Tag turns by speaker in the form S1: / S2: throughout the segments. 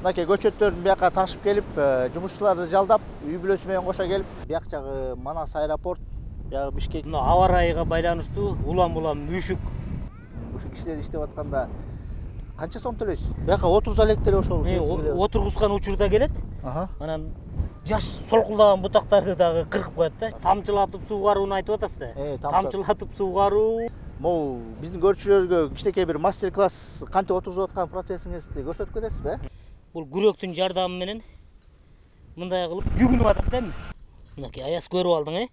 S1: мынакей көчөттөрдүн бияка ташып келип, жумушчуларды жалдап, үй бүлөсү менен кошо келип, бияк жагы Манас аэропорт, бияк Бишкек.
S2: Мына аба ырайыга байланыштуу улам үйшүк.
S1: Ушу кишилер иштеп атканда канча сом төлөйсүз? Бияка отуруза элек деле ошол.
S2: Отургузган учурда келет. Анан жаш солкулдаган бутактарды дагы кыркып коет да. Тамчылатып суугарууну айтып атасыз да. Тамчылатып суугаруу.
S1: Могу биздин көрүүчүлөргө кичинекей бир мастер-класс кантип отургузуп аткан процессиңизди көрсөтүп кетесизби?
S2: Бул күрөктүн жардамы менен мындай кылып жүгүнүп атат да. Мынакей аяз көрүп алдың,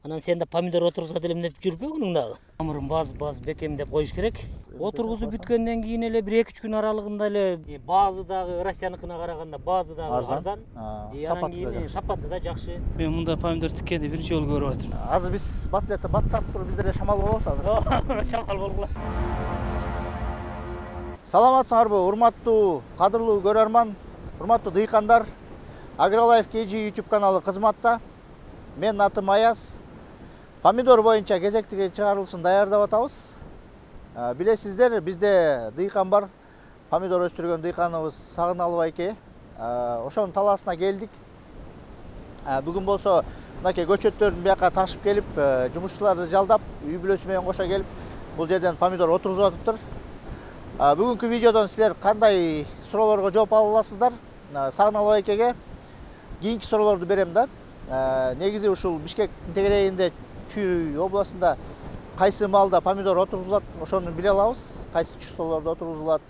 S2: Анан сен да помидор отургузат элем деп жүрбөгүнүң дагы. Амырын баз бекемдеп коюш керек. Отургузуп бүткөндөн кийин эле 1-2 күн аралыгында эле баазы дагы Россияныкына караганда баазы дагы арзан. Сапаты да жакшы.
S3: Мен мында помидор тиккенди биринчи жолу көрүп атырмын.
S1: Азыр биз бат тартып туруп биздер эле шамал болобуз азыр.
S2: Шамал болгула.
S1: Саламатсыңарбы, урматтуу, кадырлуу көрөрман, урматтуу дыйкандар. AgriLife KG YouTube каналы кызматта. Мен атым Аяз. Помидор боюнча кезектеги чыгарылышын даярдап атабыз. Билесиздер, бизде дыйкан бар. Помидор өстүргөн дыйканыбыз Сагыналов айке. Ошонун талаасына келдик. Бүгүн болсо мынакей көчөттөрдүн бияка ташып келип, жумушчуларды жалдап, үй бүлөсү менен кошо келип, бул жерден помидор отургузуп атыптыр. Бүгүнкү видеодон силер кандай суроолорго жооп ала аласыздар? Сагыналов айкеге кийинки суроолорду берем да. Негизи ушул Бишкектин тегерегинде Чүй областында кайсы маалда помидор отургузулат, ошону биле алабыз. Кайсы числолордо отургузулат.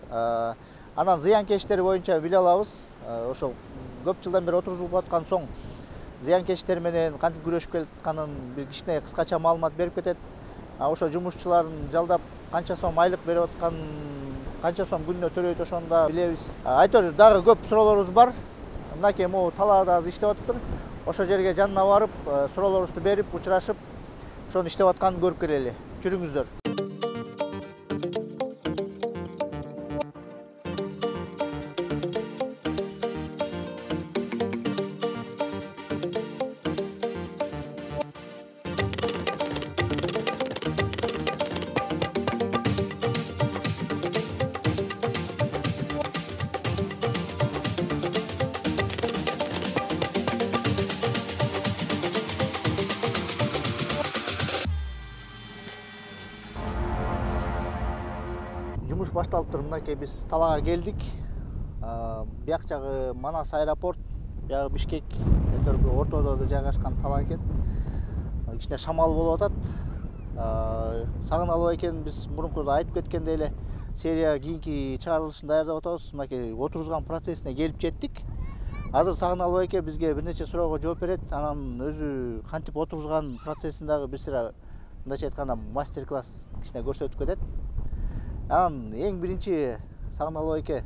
S1: Анан зыянкечтери боюнча биле алабыз. Ошол көп жылдан бери отургузулуп аткан соң зыянкечтер менен кантип күрөшүп келатканын бир кичине кыскача маалымат берип кетет. Ошо жумушчуларын жалдап канча сом айлык берип аткан, канча сом күнүнө төлөйт, ошону да билебиз. Айтор дагы көп суроолорубуз бар. Мынакей могу талаада азыр иштеп атыптыр. Ошо жерге жанына барып, суроолорубузду берип, учурашып, ошону иштеп атканын көрүп келели. Жүрүңүздөр. Жумуш башталыптыр. Мынакей биз талаага келдик. Бияк жагы Манас аэропорт, бияк Бишкек ортодо жайгашкан тала экен. Кичине шамал болуп атат. Сагыналов экен биз мурункуда айтып кеткендей эле серия кийинки чыгарылышын даярдап атабыз. Мынакей отургузган процессине келип жеттик. Азыр Сагыналов эке бизге бир нече суроого жооп берет. Анан өзү кантип отургузган процессин дагы бир сыра мындайча айтканда мастер-класс кичине көрсөтүп кетет. Анан эң биринчи Сагыналов эке,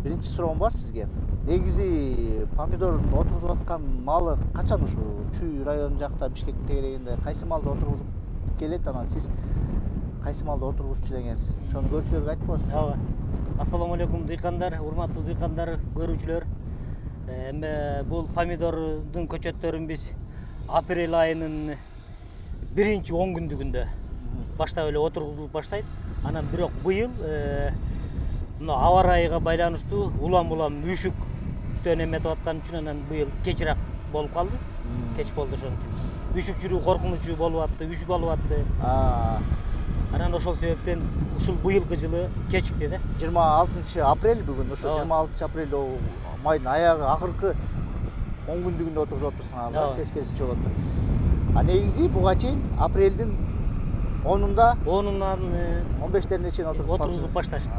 S1: биринчи суроом бар сизге. Негизи помидор отургузуп аткан маалы качан ушу Чүй району жакта Бишкектин тегерегинде кайсы маалда отургузуп келет? Анан сиз кайсы маалда отургузчу элеңер? Ошону көрүүчүлөргө айтып коесуз.
S2: Ооба. Ассаламу алейкум дыйкандар, урматтуу дыйкандар, көрүүчүлөр. Эми бул помидордун көчөттөрүн биз апрель айынын биринчи 10 күндүгүндө баштап эле отургузулуп баштайт. Анан бирок быйыл мына аба ырайыга байланыштуу улам үйшүктөн эметип аткан үчүн анан быйыл кечирээк болуп калды. Кеч болду ошон үчүн. Үйшүк жүрүү коркунучу болуп атты, үйшүк алып атты. Анан ошол себептен ушул быйылкы жылы кечикти да.
S1: 26 апрель бүгүн, ошо 26 апрель майдын аягы акыркы 10 күндүгүндө отургузуп атырсыңар, тескерисинче болуп атты. Негизи буга чейин апрелдин 10-унан 15-лерине чейин отургузуп
S2: башташты.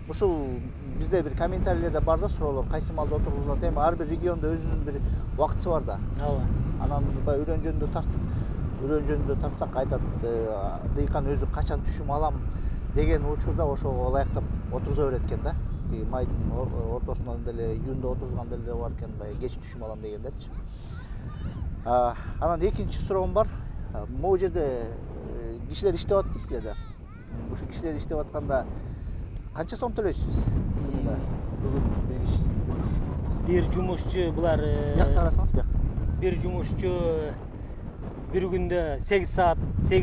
S1: Ушул бизде бир комментарийлерде бар да суроолор, кайсы маалда отургузулат? Эми ар бир региондо өзүнүн бир убактысы бар да.
S2: Ооба.
S1: Анан үрөн жөнүндө тарттык. Үрөн жөнүндө тартсак айтат, дыйкан өзү качан түшүм алам деген учурда ошого ылайыктап отургуза берет экен да. Майдын ортосунан деле июнда отургузган деле бар экен, баягы кеч түшүм алам дегендерчи. Анан экинчи суроом бар. Могу жерде кишилер иштеп атпайбы силерде? Ушу кишилер иштеп атканда канча сом төлөйсүз? Бүгүн
S2: бир жумушчу булар
S1: биякта карасаңыз, биякта.
S2: Бир жумушчу бир күндө 8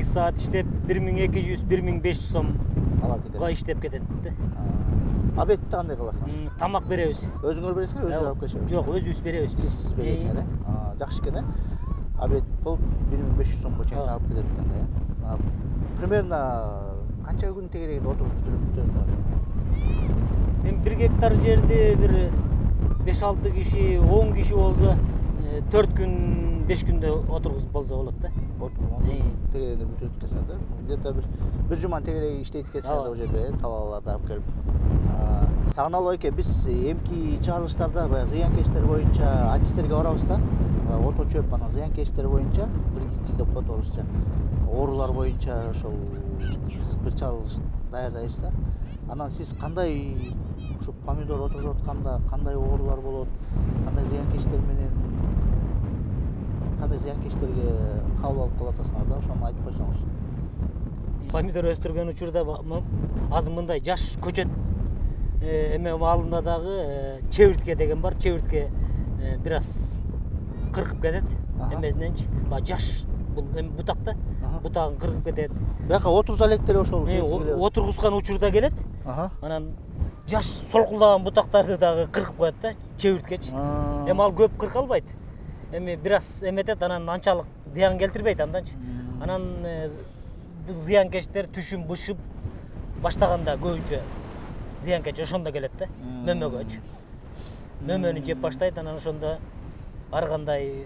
S2: саат иштеп 1200-1500 сом
S1: алат экен.
S2: Иштеп кетет.
S1: Обедти кандай кыласың?
S2: Тамак беребиз.
S1: Өзүңөр бересиңер, өзүңөр алып келишиңер?
S2: Жок, өзүбүз беребиз.
S1: Сиз бересиңер, жакшы экен, Обед болуп 1500 сомго чейин алып келет экен да, Примерно канча күн тегерегинде отуруп бүтүрөсүңөр?
S2: Мен 1 гектар жерди бир 5-6 киши, 10 киши болсо 4 күн, 5 күндө отургузуп болсо болот да.
S1: Тегерегинде бүтүрөт экенсиң да. Где-то бир жуман тегереги иштейт экенсиң да, о жерде талааларды алып келип. Сагыналуу эке, биз эмки чыгарылыштарда баягы зыянкечтер боюнча адистерге барабыз да. Ото чөп, анан зыянкечтер боюнча вредитель деп коет орусча. Оорулар боюнча ошол бир чыгарылыш даярдайбыз да. Анан сиз кандай ушу помидор отуруп атканда кандай оорулар болот, кандай зыянкечтерге кабыл алып калып атасыңар да, ошону айтып койсоңуз.
S2: Помидор өстүргөн учурда азыр мындай жаш көчөт эме маалында дагы чебиртке деген бар. Чебиртке бир аз кыркып кетет эмесиненчи. Баягы жаш бул эми бутак да, бутагын кыркып кетет.
S1: Бияка отурса элек деле ошол
S2: отургузган учурда келет. Анан жаш солкулдаган бутактарды дагы кыркып коет да, чебирткечи. Эми ал көп кыркалбайт. Эми бир аз эметет, анан анчалык зыян келтирбейт анданчы. Анан бул зыянкечтер түшүм бышып баштаганда көбүнчө зыянкеч ошондо келет да, мөмөгөчү. Мөмөнү жеп баштайт, анан ошондо ар кандай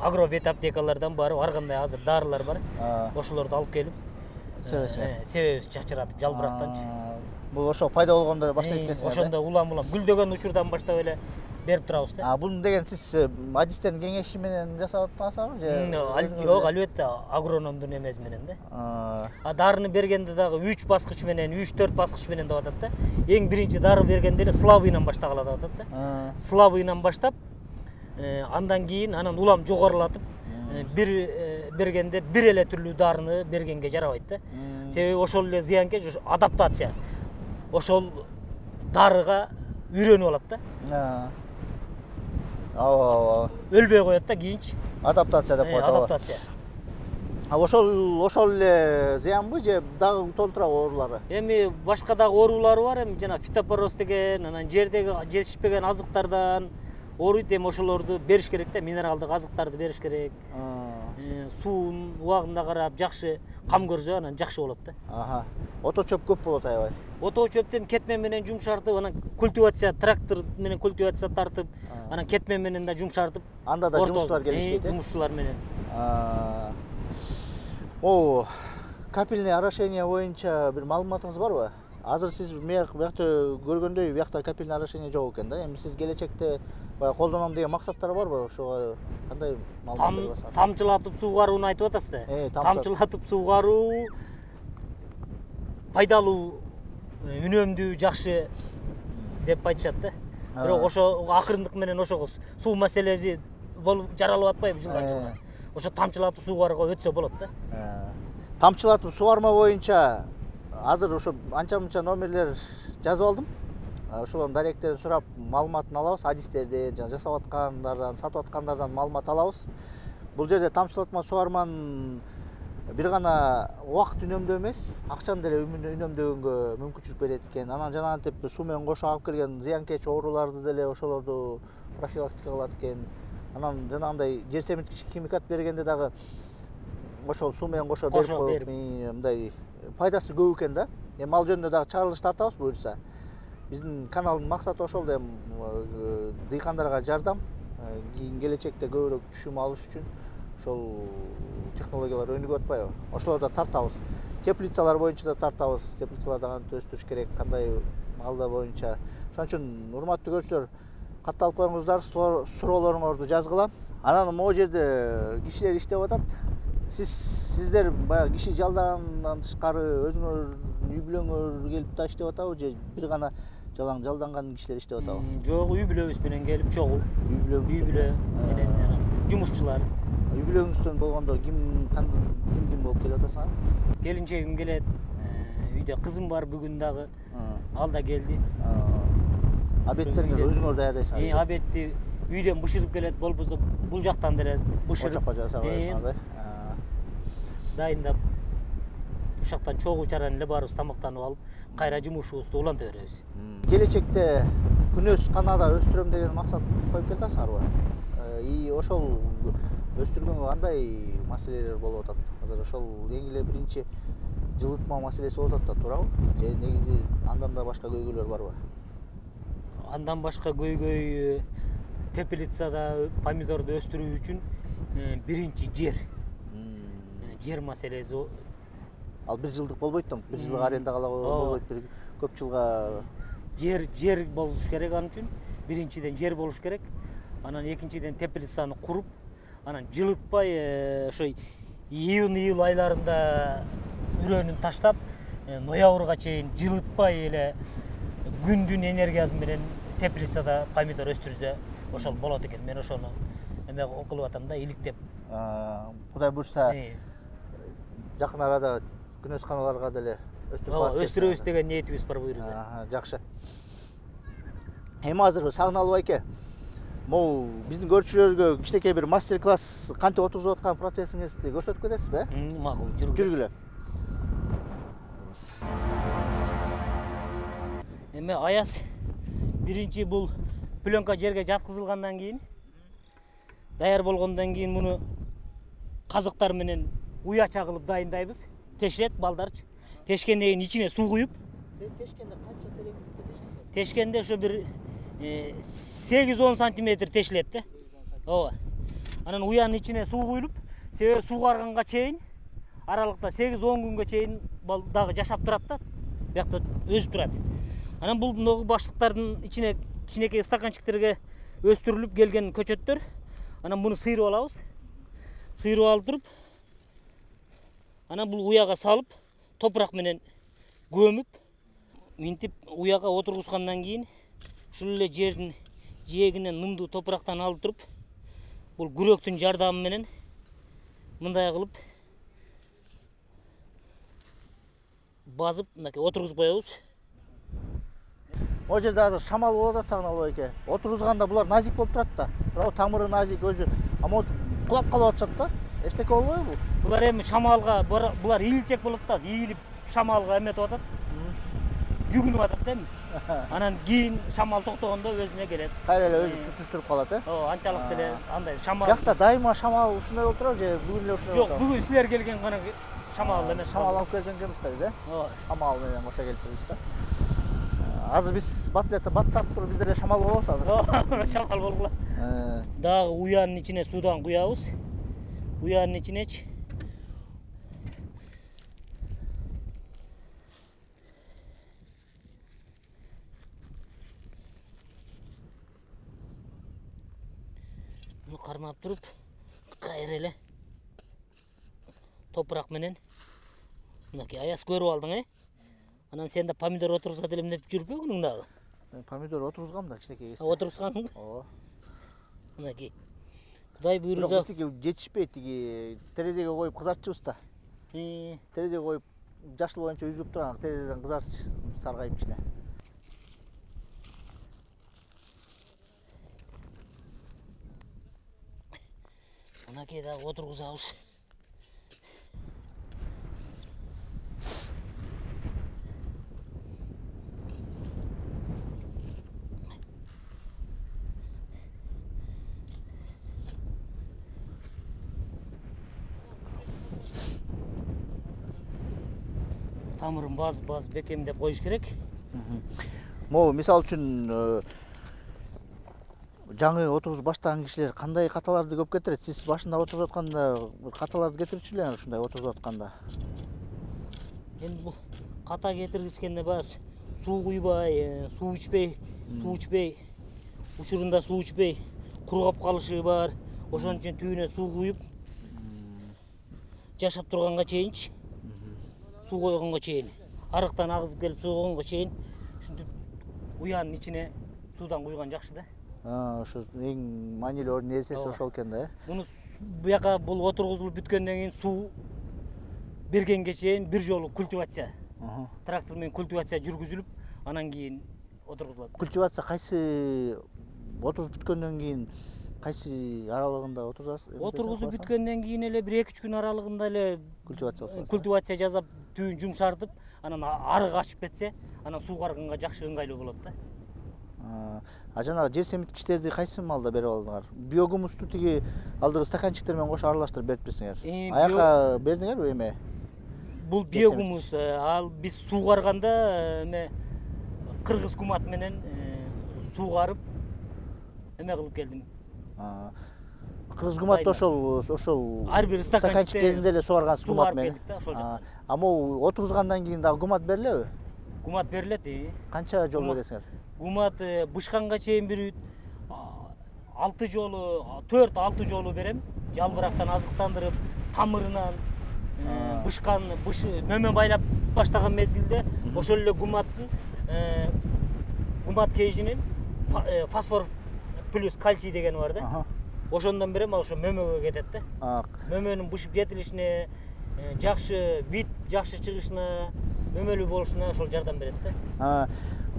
S2: агровет аптекалардан барып, ар кандай азыр дарылар бар. Ошолорду алып келип себебиз чачыратып жалбырактанчы.
S1: Бул ошо пайда болгондо баштайт экенсиң.
S2: Ошондо улам-улам гүлдөгөн учурдан баштап эле берип турабыз да.
S1: Буну деген сиз адистердин кеңеши менен жасап атасыңарбы же?
S2: Жок, албетте агрономдун эмеси менен да. Дарыны бергенде дагы 3 баскыч менен, 3-4 баскыч менен деп атат да. Эң биринчи дары бергенде эле слабыйынан баштагыла деп атат да. Слабыйынан баштап, андан кийин анан улам жогорулатып, бир бергенде бир эле түрлүү дарыны бергенге жарабайт да. Себеби ошол эле зыянкеч адаптация. Ошол дарыга үйрөнүп алат да. Өлбөй коет да кийинчи.
S1: Адаптация деп коет.
S2: Адаптация.
S1: Ошол эле зыянбы же дагы толтурабы оорулары?
S2: Эми башка дагы оорулары бар, эми жана фитопороз деген, анан жердеги жетишпеген азыктардан ооруйт. Эми ошолорду бериш керек да, минералдык азыктарды бериш керек. Суун убагында карап, жакшы кам көрсө анан жакшы болот да.
S1: Ото чөп көп болот аябай.
S2: Ото чөптөн кетме менен жумшартып, анан культивация, трактор менен культивация тартып, анан кетме менен да жумшартып.
S1: Анда да жумушчулар келишти.
S2: Жумушчулар менен.
S1: Капельный орошение боюнча бир маалыматыңыз барбы? Азыр сиз биякта көргөндөй биякта капельный орошение жок экен да. Эми сиз келечекте баягы колдоном деген максаттар барбы? Ошого кандай маалымат бересиңер?
S2: Тамчылатып суугарууну айтып атасыз да. Тамчылатып суугаруу пайдалуу, үнөмдүү, жакшы деп айтышат да. Бирок ошо акырындык менен ошого суу маселеси болуп жаралып атпайбы жылдан жылга. Ошо тамчылатып суугарууга өтсө болот да.
S1: Тамчылатып сууарма боюнча азыр ошо анча-мынча номерлер жазып алдым. Ошолордун даректерин сурап, маалыматын алабыз, адистерден, жана жасап аткандардан, сатып аткандардан маалымат алабыз. Бул жерде тамчылатма сууарманын бир гана убакыт үнөмдөө эмес, акчаны деле үнөмдөгөнгө мүмкүнчүлүк берет экен. Анан жанагынтип суу менен кошо алып келген зыянкеч ооруларды деле ошолорду профилактика кылат экен. Анан жанагындай жер семирткич химикат бергенде дагы ошол суу менен кошо берип коюп, мындай пайдасы көп экен да. Эми ал жөнүндө дагы чыгарылыш тартабыз буюрса. Биздин каналдын максаты ошол да, дыйкандарга жардам, кийин келечекте көбүрөөк түшүм алыш үчүн ошол технологиялар өнүгүп атпайбы? Ошолорду тартабыз. Теплицалар боюнча да тартабыз. Теплицаларды кантип өстүрүш керек, кандай малда боюнча. Ошон үчүн урматтуу көрүүчүлөр, катталып коюңуздар, суроолоруңорду жазгыла. Анан могу жерде кишилер иштеп атат. Сиздер баягы киши жалдагандан тышкары өзүңөр үй бүлөңөр келип да иштеп атабы же бир гана жалданган кишилер иштеп атабы?
S2: Жок, үй бүлөбүз менен келип чогуу. Үй бүлө менен жумушчулар.
S1: Үй бүлөңүздөн болгондо ким болуп келип атасыңар?
S2: Келинчегим келет. Үйдө кызым бар бүгүн дагы. Ал да келди.
S1: Обедтериңер өзүңөр даярдайсыңар?
S2: Обедти үйдөн бышырып келет, болбосо бул жактан деле бышырып.
S1: Ошокко жасап коесуңар да?
S2: Дайындап ушактан чогуу чаран эле баарыбыз тамактанып алып кайра жумушубузду уланта беребиз.
S1: Келечекте күнөс канада өстүрөм деген максат коюп келатасыңарбы? И ошол өстүргөнгө кандай маселелер болуп атат? Азыр ошол эң эле биринчи жылытма маселеси болуп атат да, туурабы? Же негизи андан да башка көйгөйлөр барбы?
S2: Андан башка көйгөй теплицада помидорду өстүрүү үчүн биринчи жер маселеси.
S1: Ал 1 жылдык болбойт да, 1 жылга арендага болбойт, бир көп жылга
S2: жер болуш керек ан үчүн. Биринчиден жер болуш керек. Анан экинчиден теплицаны куруп, анан жылытпай ошо июнь айларында үрөнүн таштап, ноябрга чейин жылытпай эле күндүн энергиясы менен теплицада помидор өстүрсө ошол болот экен. Мен ошону эме кылып атам да, иликтеп.
S1: Кудай буйрса жакын арада күнөс каналарга деле
S2: өстүрөбүз деген ниетибиз бар буюрса.
S1: Жакшы. Эми азыр Сагыналуу байке, могу биздин көрүүчүлөргө кичинекей бир мастер-класс кантип отургузуп аткан процессиңизди көрсөтүп кетесизби?
S2: Макул,
S1: Жүргүлө.
S2: Эми аяз биринчи бул пленка жерге жаткызылгандан кийин, даяр болгондон кийин муну казыктар менен уяча кылып дайындайбыз. Тешилет балдарчы. Тешкенден кийин ичине суу куюп.
S1: Тешкенде канча тереңдикте тешесиз?
S2: Тешкенде ошо бир 8-10 сантиметр тешилет да. Ооба. Анан уянын ичине суу куюлуп, себеби суу карганга чейин аралыкта 8-10 күнгө чейин дагы жашап турат да. Биякта өсүп турат. Анан бул мынагу баштыктардын ичине кичинекей стаканчиктерге өстүрүлүп келген көчөттөр. Анан буну сыйрып алабыз. Сыйрып алып туруп, анан бул уяга салып, топурак менен көмүп, минтип уяга отургузгандан кийин ушул эле жердин жээгинен нымдуу топурактан алып туруп, бул күрөктүн жардамы менен мындай кылып базып, мынакей отургузуп коебуз.
S1: О жерде азыр шамал болуп атат Сагыналуу байке. Отургузганда булар назик болуп турат да. Туурабы, тамыры назик өзү. Ама кулап калып атышат да. Эчтеке болбойбу бул?
S2: Булар эми шамалга, булар ийилчек болуп атат, ийилип шамалга эметип атат. Жүгүнүп атат да эми. Анан кийин шамал токтогондо өзүнө келет.
S1: Кайра эле өзү түтүстүрүп калат, э?
S2: Ооба, анчалык деле андай шамал.
S1: Биякта дайыма шамал ушундай болуп турабы же бүгүн эле ушундай болуп
S2: Жок, бүгүн силер келген гана шамал эмес.
S1: Шамал алып келген экенбиз да биз, э?
S2: Ооба.
S1: Шамал менен кошо келип турбуз да. Азыр биз баттарып туруп биздер эле шамал болобуз азыр.
S2: Ооба, шамал болгула. Дагы уянын ичине суудан куябыз. Уянын ичинечи. Муну кармап туруп, кайра эле топурак менен мынакей аяз көрүп алдың, э? Анан сен да помидор отургузат элем деп жүрбөгүнүң дагы.
S1: Мен помидор отургузгам да кичинекей.
S2: Отургузгансың?
S1: Ооба.
S2: Мынакей. Кудай буйрса.
S1: Бирок биздики жетишпейт, тиги терезеге коюп кызартчыбыз да. Терезеге коюп жашыл боюнча үзүп турган, терезеден кызартчы саргайып кичине.
S2: Мынакей дагы отургузабыз. Тамырын базып бекемдеп коюш керек.
S1: Могу мисал үчүн жаңы отургузуп баштаган кишилер кандай каталарды көп кетирет? Сиз башында отуруп атканда бир каталарды кетирчү элеңер ушундай отуруп атканда?
S2: Эми бул ката кетиргискенде баягы суу куйбай, суу ичпей, учурунда суу ичпей кургап калышы бар. Ошон үчүн түбүнө суу куюп жашап турганга чейинчи. Суу койгонго чейин, арыктан агызып келип суу койгонго чейин ушинтип уянын ичине суудан куйган жакшы да.
S1: Ошо эң маанилүү нерсеси ошол экен да, э?
S2: Муну буяка бул отургузулуп бүткөндөн кийин суу бергенге чейин бир жолу культивация. Трактор менен культивация жүргүзүлүп, анан кийин отургузулат.
S1: Культивация кайсы отургузуп бүткөндөн кийин кайсы аралыгында отургузасыз?
S2: Отургузуп бүткөндөн кийин эле 1-2 күн аралыгында эле
S1: культивация
S2: культивация жасап түбүн жумшартып, анан арык ашып кетсе, анан суу карганга жакшы ыңгайлуу болот да.
S1: Жанагы жер семиткичтерди кайсы маалда берип алдыңар? Биогумусту тиги алдыгы стаканчиктер менен кошо аралаштырып берип берсиңер. Аяка бердиңерби эме?
S2: Бул биогумус, ал биз суу карганда эме кыргыз гумат менен суу карып эме кылып келдим.
S1: Кыргыз гуматты ошол
S2: ар бир
S1: стаканчик кезинде эле сугаргансыз гумат менен.
S2: Ошол жакта.
S1: А могу отургузгандан кийин дагы гумат берилеби?
S2: Гумат берилет.
S1: Канча жол бересиңер?
S2: Гумат бышканга чейин бир 6 жолу, 4-6 жолу берем. Жалбырактан азыктандырып, тамырынан бышкан, мөмө байлап баштаган мезгилде ошол эле гуматтын гумат кейжинин фосфор плюс кальций деген бар да. Ошондон берем, ал ошо мөмөгө кетет да. Мөмөнүн бышып жетилишине, жакшы вид, жакшы чыгышына, мөмөлүү болушуна ошол жардам берет да.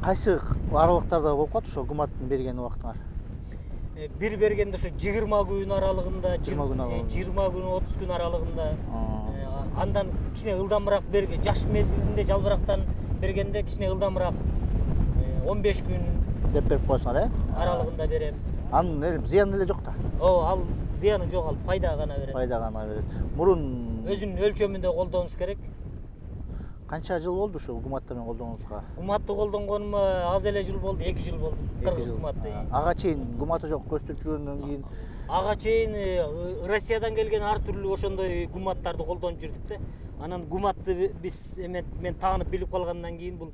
S1: Кайсы аралыктарда болуп калат ошо гуматтын берген убактыңар?
S2: Бир бергенде ошо 20 күн аралыгында, 20 күн, 30 күн аралыгында. Андан кичине ылдамыраак жаш мезгилинде жалбырактан бергенде кичине ылдамыраак 15 күн
S1: деп берип коесуңар,
S2: аралыгында берем.
S1: Анын зыяны эле жок да.
S2: Ал зыяны жок, ал пайда гана берет.
S1: Пайда гана берет. Мурун
S2: өзүнүн өлчөмүндө колдонуш керек.
S1: Канча жыл болду ушул гуматты менен колдонуңузга?
S2: Гуматты колдонгонума аз эле жыл болду, 2 жыл болду. Кыргыз гуматты.
S1: Ага чейин гуматы жок көстүрүп жүргөндөн кийин
S2: ага чейин Россиядан келген ар түрлүү ошондой гуматтарды колдонуп жүрдүк да. Анан гуматты биз мен таанып билип калгандан кийин бул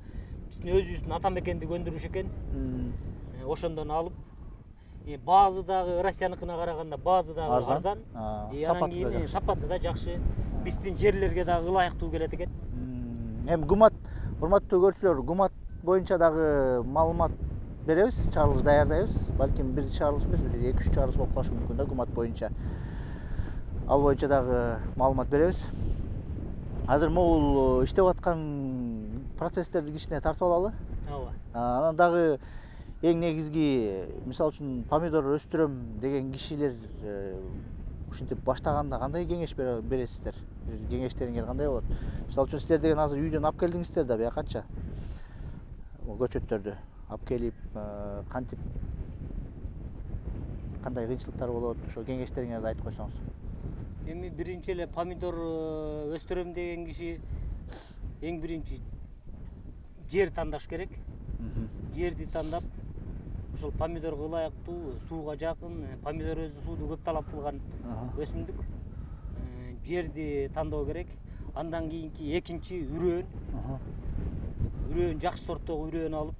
S2: биздин өзүбүздүн ата мекендик өндүрүш экен. Ошондон алып баазы дагы Россияныкына караганда баазы дагы арзан. Анан кийин сапаты да жакшы. Биздин жерлерге дагы ылайыктуу келет экен.
S1: Эми гумат, урматтуу көрүүчүлөр, гумат боюнча дагы маалымат беребиз, чыгарылыш даярдайбыз. Балким бир чыгарылыш эмес, бир 2-3 чыгарылыш болуп калышы мүмкүн да гумат боюнча. Ал боюнча дагы маалымат беребиз. Азыр могул иштеп аткан процесстерди кичине тартып алалы.
S2: Ооба.
S1: Анан дагы эң негизги, мисалы үчүн помидор өстүрөм деген кишилер ушинтип баштаганда кандай кеңеш бересиздер? Кеңештериңер кандай болот? Мисалы үчүн силер деген азыр үйдөн алып келдиңиздер да, бия канча көчөттөрдү алып келип, кантип кандай кыйынчылыктар болот? Ошо кеңештериңерди айтып койсоңуз.
S2: Эми биринчи эле помидор өстүрөм деген киши эң биринчи жер тандаш керек. Жерди тандап, ошол помидорго ылайыктуу, сууга жакын, помидор өзү сууду көп талап кылган өсүмдүк. Жерди тандоо керек. Андан кийинки экинчи үрөөн. Үрөөн жакшы сорттогу үрөөн алып,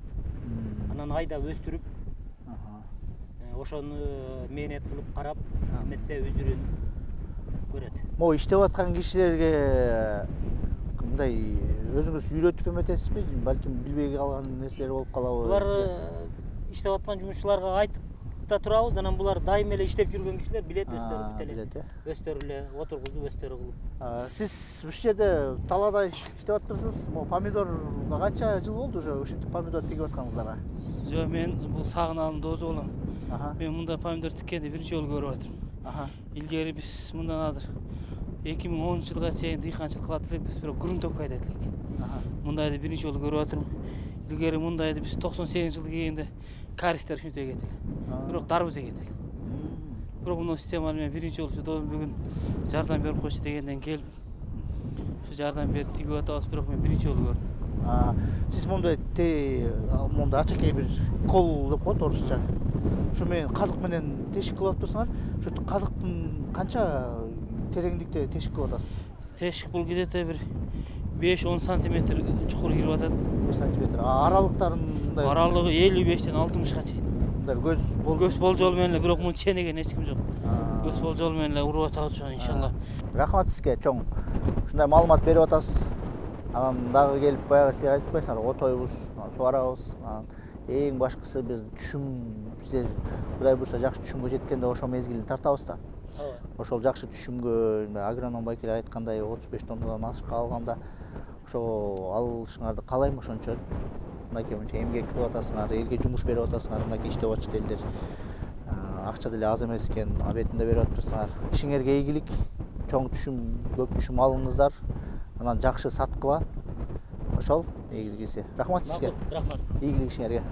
S2: анан айдап өстүрүп, ошону мээнет кылып карап, эметсе өзүрөн көрөт.
S1: Могу иштеп аткан кишилерге мындай өзүңүз үйрөтүп эметесизби? Балким билбей калган нерселер болуп калабы?
S2: Булар иштеп аткан жумушчуларга айтып да турабыз, анан булар дайым эле иштеп жүргөн кишилер билет өздөрү бүт эле. Өздөрү эле отургузуп, өздөрү кылып.
S1: Сиз ушул жерде талаада иштеп атпырсыз? Могу помидорго канча жыл болду ошо ушинтип помидор тигип атканыңыздарга?
S3: Жок, мен бул сагынаалым дозу болом. Мен мында помидор тиккенди биринчи жолу көрүп атырмын. Илгери биз мындан азыр 2010 жылга чейин дыйканчылык кылат элекпиз, бирок грунтовка айдайт элек. Мындайды биринчи жолу көрүп атырмын. Илгери мындайды биз 98 жыл кийинде каристер ушинтип эгет эле. Бирок дарбыз эгет эле. Бирок мына системаны мен биринчи жолу бүгүн жардам берип койчу дегенден келип ушу жардам берип тигип атабыз, бирок мен биринчи жолу көрдүм.
S1: Сиз мондай ачыкей бир кол деп коет орусча. Ушу менен казык менен тешик кылып атпырсыңар. Ушу казыктын канча тереңдикте тешик кылып атасыз?
S3: Тешик бул где-то бир 5-10 сантиметр чукур кирип атат.
S1: 5 сантиметр. Аралыктарын мындай
S3: аралыгы 55-тен 60-га чейин.
S1: Мындай
S3: көз болжол менен эле, бирок муну ченеген эч ким жок. Көз болжол менен эле уруп атабыз ошону иншалла.
S1: Рахмат сизге чоң. Ушундай маалымат берип атасыз. Анан дагы келип баягы силер айтып койсоңор, отойбуз, суарабыз. Эң башкысы биз түшүм, силер Кудай буйрса жакшы түшүмгө жеткенде ошол мезгилин тартабыз да. Ошол жакшы түшүмгө агроном байкелер айткандай 35 тоннадан ашык алганда ошо алышыңарды каалайм ошончо. Мынакей эмгек кылып атасыңар, элге жумуш берип атасыңар, мынакей иштеп атышты элдер. Акча деле аз эмес экен, абетинде берип атпырсыңар. Ишиңерге ийгилик, чоң түшүм, көп түшүм алыңыздар. анан жакшы саткыла. Ошол негизгиси. Рахмат сизге.
S2: Рахмат.
S1: Ийгилик ишиңерге.